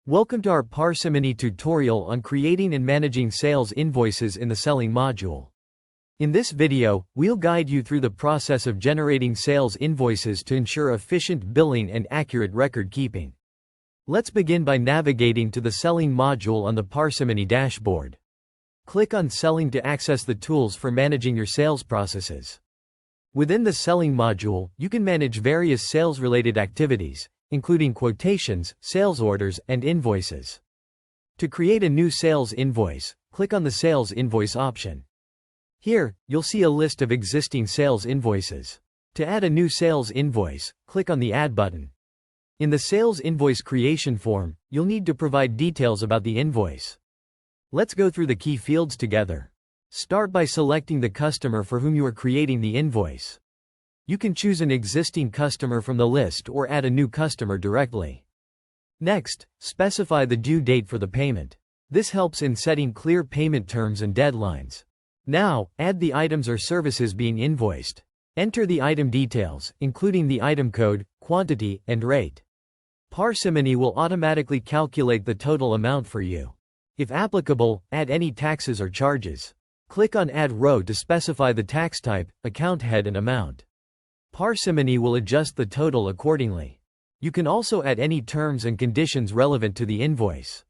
Welcome to our parsimony tutorial on creating and managing sales invoices in the Selling module. In this video, we'll guide you through the process of generating sales invoices to ensure efficient billing and accurate record keeping. Let's begin by navigating to the Selling module on the parsimony dashboard. Click on Selling to access the tools for managing your sales processes. Within the Selling module, you can manage various sales-related activities, including quotations, sales orders, and invoices. To create a new sales invoice, click on the Sales Invoice option. Here, you'll see a list of existing sales invoices. To add a new sales invoice, click on the Add button. In the sales invoice creation form, you'll need to provide details about the invoice. Let's go through the key fields together. Start by selecting the customer for whom you are creating the invoice. You can choose an existing customer from the list or add a new customer directly. Next, specify the due date for the payment. This helps in setting clear payment terms and deadlines. Now, add the items or services being invoiced. Enter the item details, including the item code, quantity, and rate. Parsimony will automatically calculate the total amount for you. If applicable, add any taxes or charges. Click on Add Row to specify the tax type, account head, and amount. Parsimony will adjust the total accordingly. You can also add any terms and conditions relevant to the invoice.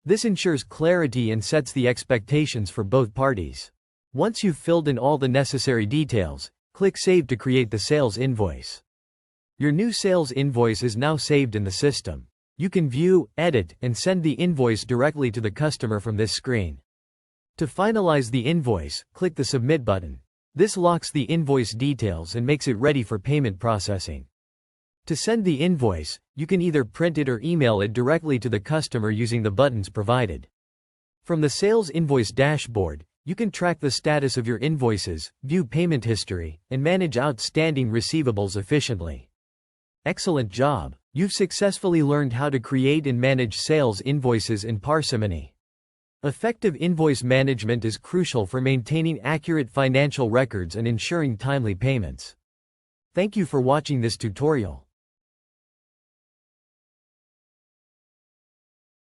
This ensures clarity and sets the expectations for both parties. Once you've filled in all the necessary details, click Save to create the sales invoice. Your new sales invoice is now saved in the system. You can view, edit, and send the invoice directly to the customer from this screen. To finalize the invoice, click the Submit button. This locks the invoice details and makes it ready for payment processing. To send the invoice, you can either print it or email it directly to the customer using the buttons provided. From the Sales Invoice dashboard, you can track the status of your invoices, view payment history, and manage outstanding receivables efficiently. Excellent job! You've successfully learned how to create and manage sales invoices in parsimony. Effective invoice management is crucial for maintaining accurate financial records and ensuring timely payments. Thank you for watching this tutorial.